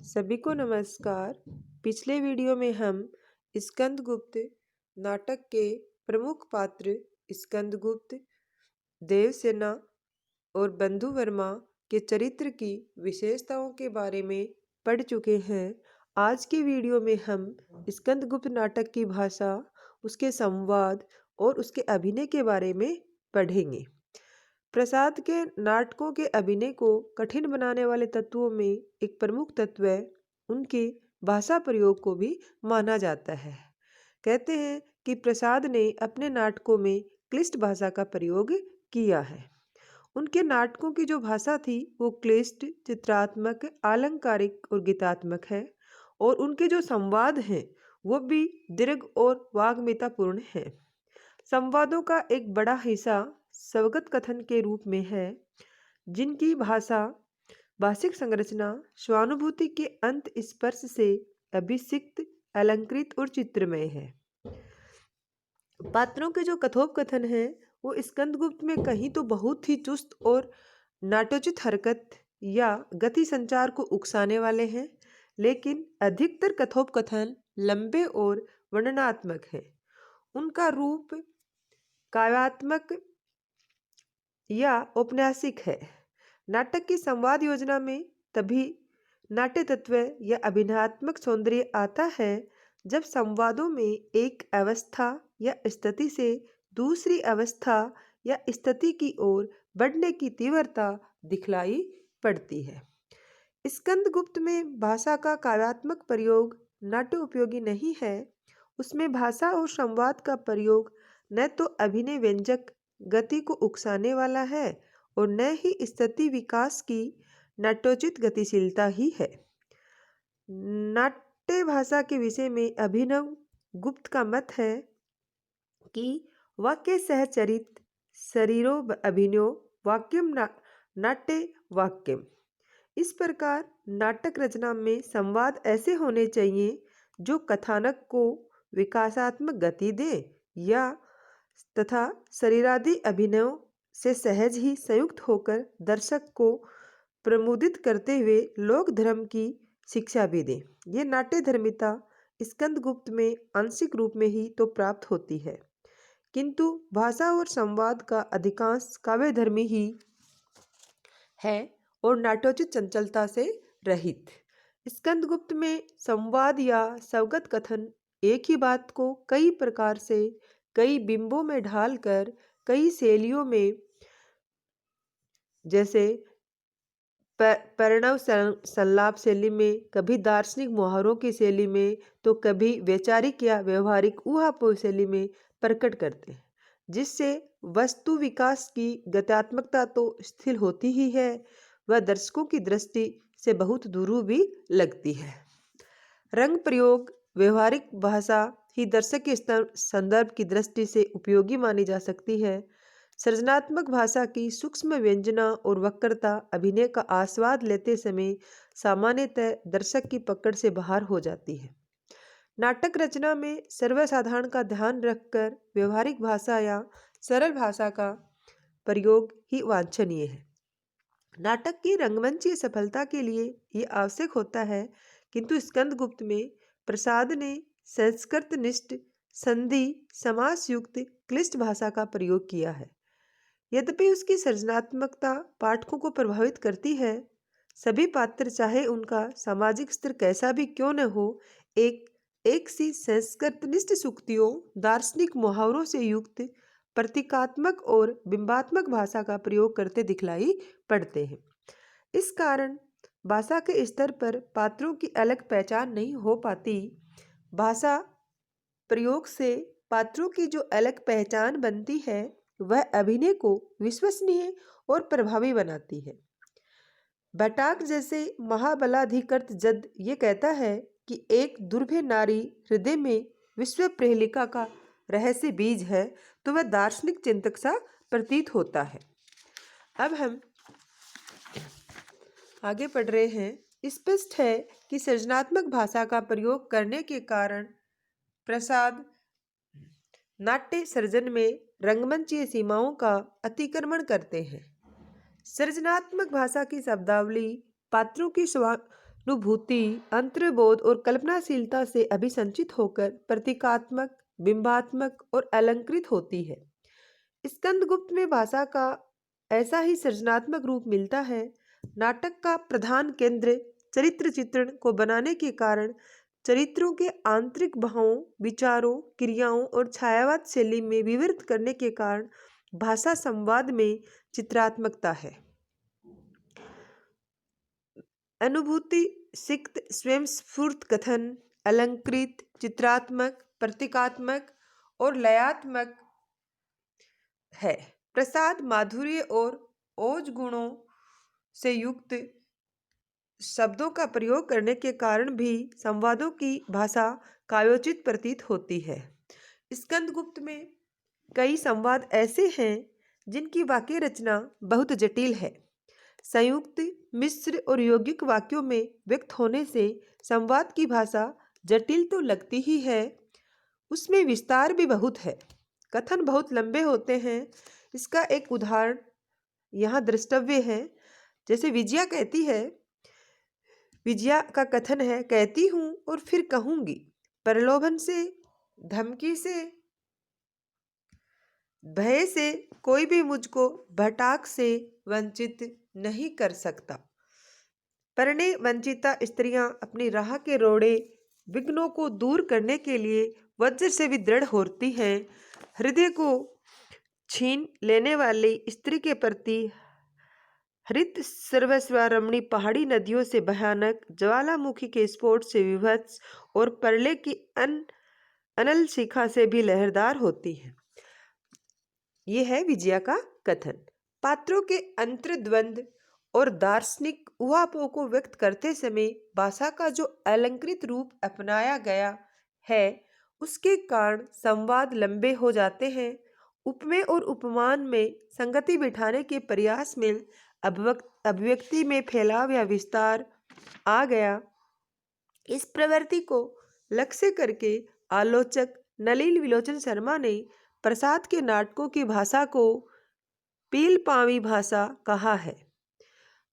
सभी को नमस्कार। पिछले वीडियो में हम स्कंदगुप्त नाटक के प्रमुख पात्र स्कंदगुप्त, देवसेना और बंधु वर्मा के चरित्र की विशेषताओं के बारे में पढ़ चुके हैं। आज के वीडियो में हम स्कंदगुप्त नाटक की भाषा, उसके संवाद और उसके अभिनय के बारे में पढ़ेंगे। प्रसाद के नाटकों के अभिनय को कठिन बनाने वाले तत्वों में एक प्रमुख तत्व उनके भाषा प्रयोग को भी माना जाता है। कहते हैं कि प्रसाद ने अपने नाटकों में क्लिष्ट भाषा का प्रयोग किया है। उनके नाटकों की जो भाषा थी वो क्लिष्ट, चित्रात्मक, अलंकारिक और गीतात्मक है, और उनके जो संवाद हैं वो भी दीर्घ और वाग्मितापूर्ण है। संवादों का एक बड़ा हिस्सा स्वगत कथन के रूप में है, जिनकी भाषिक संरचना स्वानुभूति के अंत स्पर्श से अभिषिक्त, अलंकृत और चित्रमय है। पात्रों के जो कथोपकथन है वो स्कंदगुप्त में कहीं तो बहुत ही चुस्त और नाट्योचित हरकत या गति संचार को उकसाने वाले हैं, लेकिन अधिकतर कथोपकथन लंबे और वर्णनात्मक है। उनका रूप काव्यात्मक या औपन्यासिक है। नाटक की संवाद योजना में तभी नाट्य तत्व या अभिनयात्मक सौंदर्य आता है जब संवादों में एक अवस्था या स्थिति से दूसरी अवस्था या स्थिति की ओर बढ़ने की तीव्रता दिखलाई पड़ती है। स्कंदगुप्त में भाषा का काव्यात्मक प्रयोग नाट्य उपयोगी नहीं है। उसमें भाषा और संवाद का प्रयोग न तो अभिनय व्यंजक गति को उकसाने वाला है और न ही स्थिति विकास की नाट्योचित गतिशीलता ही है। नाट्य भाषा के विषय में अभिनव गुप्त का मत है कि वाक्य सहचरित शरीरो अभिनयो वाक्यम नाट्य वाक्यम। इस प्रकार नाटक रचना में संवाद ऐसे होने चाहिए जो कथानक को विकासात्मक गति दे या तथा शरीरादि अभिनयों से सहज ही संयुक्त होकर दर्शक को प्रमुदित करते हुए लोक धर्म की शिक्षा भी दे। ये नाट्य धर्मिता स्कंदगुप्त में आंशिक रूप में ही तो प्राप्त होती है, किंतु भाषा और संवाद का अधिकांश काव्य धर्मी ही है और नाट्योचित चंचलता से रहित। स्कंदगुप्त में संवाद या स्वगत कथन एक ही बात को कई प्रकार से, कई बिंबों में ढालकर, कई शैलियों में, जैसे परिणव संलाप शैली में, कभी दार्शनिक मुहावरों की शैली में, तो कभी वैचारिक या व्यवहारिक ऊहापोह शैली में प्रकट करते हैं, जिससे वस्तु विकास की गत्यात्मकता तो स्थिर होती ही है, वह दर्शकों की दृष्टि से बहुत दूर भी लगती है। रंग प्रयोग, व्यवहारिक भाषा ही दर्शक के संदर्भ की दृष्टि से उपयोगी मानी जा सकती है। सृजनात्मक भाषा की सूक्ष्म व्यंजना और वक्रता अभिनय का आस्वाद लेते समय सामान्यतः दर्शक की पकड़ से बाहर हो जाती है। नाटक रचना में सर्वसाधारण का ध्यान रखकर व्यवहारिक भाषा या सरल भाषा का प्रयोग ही वांछनीय है। नाटक की रंगमंचीय सफलता के लिए ये आवश्यक होता है, किंतु स्कंदगुप्त में प्रसाद ने संस्कृतनिष्ठ, संधि समासयुक्त क्लिष्ट भाषा का प्रयोग किया है। यद्यपि उसकी सृजनात्मकता पाठकों को प्रभावित करती है। सभी पात्र, चाहे उनका सामाजिक स्तर कैसा भी क्यों न हो, एक सी संस्कृतनिष्ठ सूक्तियों, दार्शनिक मुहावरों से युक्त प्रतीकात्मक और बिंबात्मक भाषा का प्रयोग करते दिखलाई पड़ते हैं। इस कारण भाषा के स्तर पर पात्रों की अलग पहचान नहीं हो पाती। भाषा प्रयोग से पात्रों की जो अलग पहचान बनती है वह अभिनय को विश्वसनीय और प्रभावी बनाती है। बटाक जैसे महाबलाधिकृत जद ये कहता है कि एक दुर्भे नारी हृदय में विश्व प्रेलिका का रहस्य बीज है, तो वह दार्शनिक चिंतक सा प्रतीत होता है। अब हम आगे पढ़ रहे हैं। स्पष्ट है कि सृजनात्मक भाषा का प्रयोग करने के कारण प्रसाद नाट्य सर्जन में रंगमंचीय सीमाओं का अतिक्रमण करते हैं। सृजनात्मक भाषा की शब्दावली पात्रों की अनुभूति अंतर्बोध और कल्पनाशीलता से अभिसंचित होकर प्रतीकात्मक, बिंबात्मक और अलंकृत होती है। स्कंदगुप्त में भाषा का ऐसा ही सृजनात्मक रूप मिलता है। नाटक का प्रधान केंद्र चरित्र चित्रण को बनाने के कारण चरित्रों के आंतरिक भावों, विचारों, क्रियाओं और छायावाद शैली में विवृत करने के कारण भाषा संवाद में चित्रात्मकता है। अनुभूति सिक्त स्वयं स्फूर्त कथन, अलंकृत, चित्रात्मक, प्रतीकात्मक और लयात्मक है। प्रसाद माधुर्य और ओज गुणों से युक्त शब्दों का प्रयोग करने के कारण भी संवादों की भाषा काव्योचित प्रतीत होती है। स्कंदगुप्त में कई संवाद ऐसे हैं जिनकी वाक्य रचना बहुत जटिल है। संयुक्त, मिश्र और यौगिक वाक्यों में व्यक्त होने से संवाद की भाषा जटिल तो लगती ही है, उसमें विस्तार भी बहुत है। कथन बहुत लंबे होते हैं। इसका एक उदाहरण यहाँ द्रष्टव्य है। जैसे विजया कहती है, विजया का कथन है, कहती हूँ और फिर कहूंगी, प्रलोभन से, धमकी से, भय से कोई भी मुझको भटाक से वंचित नहीं कर सकता। परणे वंचिता स्त्रियां अपनी राह के रोड़े विघ्नों को दूर करने के लिए वज्र से भी दृढ़ होती हैं। हृदय को छीन लेने वाली स्त्री के प्रति हरित सर्वस्वारमणी पहाड़ी नदियों से भयानक, ज्वालामुखी के स्फोट से विभत्स और परले की अनल शिखा से भी लहरदार होती है। यह है विजया का कथन। पात्रों के अंतर्द्वंद और दार्शनिक उहापोह को व्यक्त करते समय भाषा का जो अलंकृत रूप अपनाया गया है, उसके कारण संवाद लंबे हो जाते हैं। उपमेय और उपमान में संगति बिठाने के प्रयास में अभिव्यक्ति में फैलाव या विस्तार आ गया। इस प्रवृत्ति को लक्ष्य करके आलोचक नलिन विलोचन शर्मा ने प्रसाद के नाटकों की भाषा को पील पावी भाषा कहा है।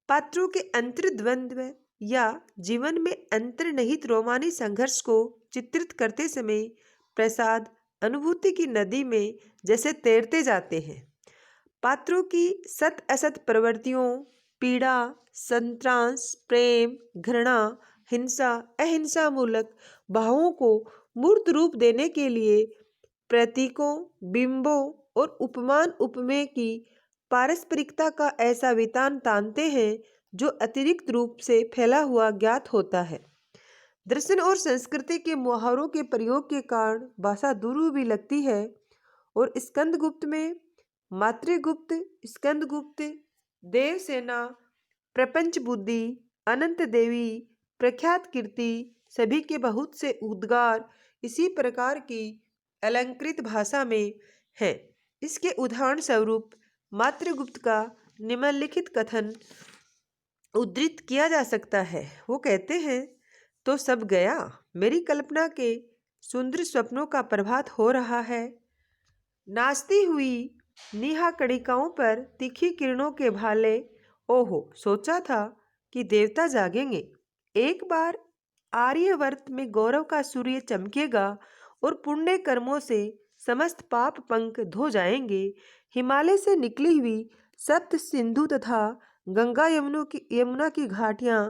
पात्रों के अंतर्द्वंद्व या जीवन में अंतर्निहित रोमानी संघर्ष को चित्रित करते समय प्रसाद अनुभूति की नदी में जैसे तैरते जाते हैं। पात्रों की सत असत प्रवृत्तियों, पीड़ा, संत्रांस, प्रेम, घृणा, हिंसा, अहिंसा मूलक भावों को मूर्त रूप देने के लिए प्रतीकों, बिंबों और उपमान उपमेय की पारस्परिकता का ऐसा वितान तानते हैं जो अतिरिक्त रूप से फैला हुआ ज्ञात होता है। दर्शन और संस्कृति के मुहावरों के प्रयोग के कारण भाषा दुरूह भी लगती है। और स्कंदगुप्त में मातृगुप्त, स्कंदगुप्त, देवसेना, प्रपंच बुद्धि, अनंत देवी, प्रख्यात कीर्ति सभी के बहुत से उद्गार इसी प्रकार की अलंकृत भाषा में हैं। इसके उदाहरण स्वरूप मातृगुप्त का निम्नलिखित कथन उद्धृत किया जा सकता है। वो कहते हैं, तो सब गया, मेरी कल्पना के सुंदर स्वप्नों का प्रभात हो रहा है। नाचती हुई नीहा कणिकाओं पर तीखी किरणों के भाले, ओहो, सोचा था कि देवता जागेंगे। एक बार आर्यवर्त में गौरव का सूर्य चमकेगा और पुण्य कर्मों से समस्त पाप पंक धो जाएंगे। हिमालय से निकली हुई सप्त सिंधु तथा गंगा यमुना की घाटियां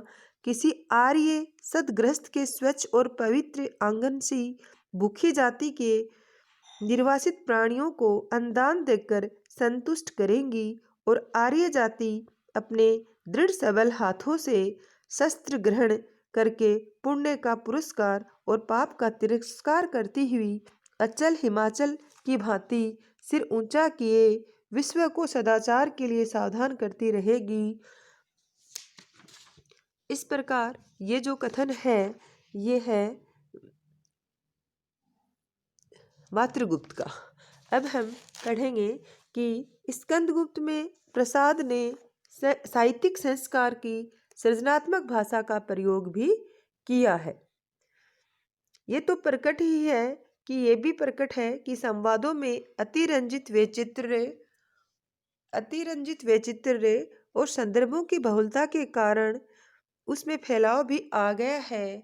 किसी आर्य सदग्रस्त के स्वच्छ और पवित्र आंगन सी भूखी जाति के निर्वासित प्राणियों को अन्नदान देकर संतुष्ट करेंगी और आर्य जाति अपने दृढ़ सबल हाथों से शस्त्र ग्रहण करके पुण्य का पुरस्कार और पाप का तिरस्कार करती हुई अचल हिमाचल की भांति सिर ऊंचा किए विश्व को सदाचार के लिए सावधान करती रहेगी। इस प्रकार ये जो कथन है, ये है मातृगुप्त का। अब हम पढ़ेंगे कि स्कंदगुप्त में प्रसाद ने साहित्यिक संस्कार की सृजनात्मक भाषा का प्रयोग भी किया है। ये तो प्रकट ही है कि ये भी प्रकट है कि संवादों में अतिरंजित वैचित्र्य और संदर्भों की बहुलता के कारण उसमें फैलाव भी आ गया है,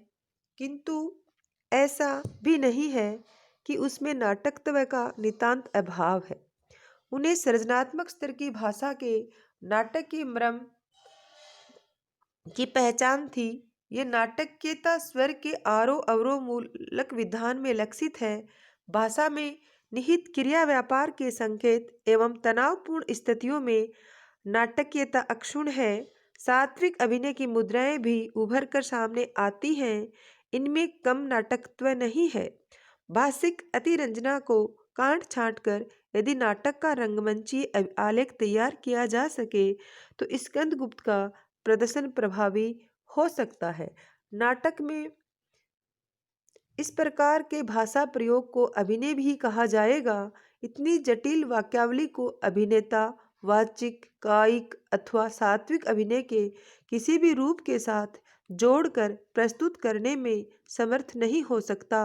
किंतु ऐसा भी नहीं है कि उसमें नाटकत्व का नितांत अभाव है। उन्हें सृजनात्मक स्तर की भाषा के नाटक की मर्म की पहचान थी। ये नाटकीयता स्वर के आरोह अवरोह मूलक विधान में लक्षित है। भाषा में निहित क्रिया व्यापार के संकेत एवं तनावपूर्ण स्थितियों में नाटकीयता अक्षुण्ण है। सात्विक अभिनय की मुद्राएं भी उभर कर सामने आती हैं, इनमें कम नाटकत्व नहीं है। भाषिक अतिरंजना को काट छांट कर यदि नाटक का रंगमंची आलेख तैयार किया जा सके तो स्कंदगुप्त का प्रदर्शन प्रभावी हो सकता है। नाटक में इस प्रकार के भाषा प्रयोग को अभिनय भी कहा जाएगा। इतनी जटिल वाक्यावली को अभिनेता वाचिक, कायिक अथवा सात्विक अभिनय के किसी भी रूप के साथ जोड़कर प्रस्तुत करने में समर्थ नहीं हो सकता।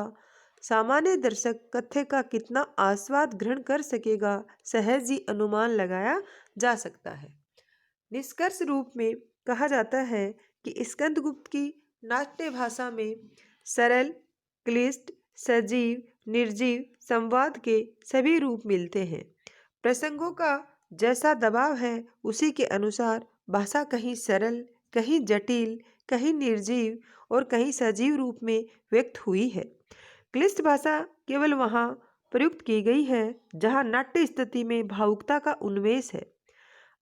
सामान्य दर्शक कथ्य का कितना आस्वाद ग्रहण कर सकेगा, सहज ही अनुमान लगाया जा सकता है। निष्कर्ष रूप में कहा जाता है कि स्कंदगुप्त की नाट्य भाषा में सरल, क्लिष्ट, सजीव, निर्जीव संवाद के सभी रूप मिलते हैं। प्रसंगों का जैसा दबाव है उसी के अनुसार भाषा कहीं सरल, कहीं जटिल, कहीं निर्जीव और कहीं सजीव रूप में व्यक्त हुई है। क्लिष्ट भाषा केवल वहाँ प्रयुक्त की गई है जहाँ नाट्य स्थिति में भावुकता का उन्मेष है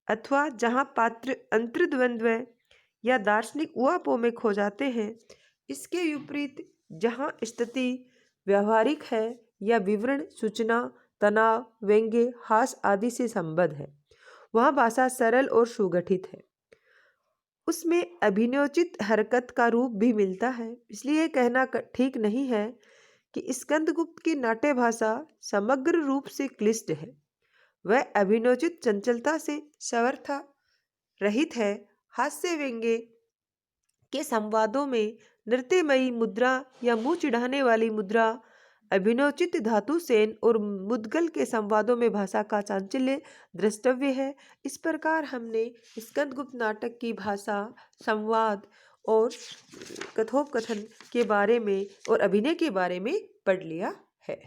अथवा जहाँ पात्र अंतर्द्वंद्व या दार्शनिक उहापोह में खो जाते हैं। इसके विपरीत जहाँ स्थिति व्यवहारिक है या विवरण, सूचना, तनाव, व्यंग्य, हास आदि से संबद्ध है, वहाँ भाषा सरल और सुगठित है। उसमें अभिनयोचित हरकत का रूप भी मिलता है। इसलिए कहना ठीक नहीं है कि स्कंदगुप्त की नाट्य भाषा समग्र रूप से क्लिष्ट है। वह अभिनयोचित चंचलता से सर्वथा रहित है। हास्य व्यंग्य के संवादों में नृत्यमयी मुद्रा या मुंह चिढ़ाने वाली मुद्रा, अभिनयोचित धातु सेन और मुद्गल के संवादों में भाषा का चांचल्य द्रष्टव्य है। इस प्रकार हमने स्कंदगुप्त नाटक की भाषा, संवाद और कथोपकथन के बारे में और अभिनय के बारे में पढ़ लिया है।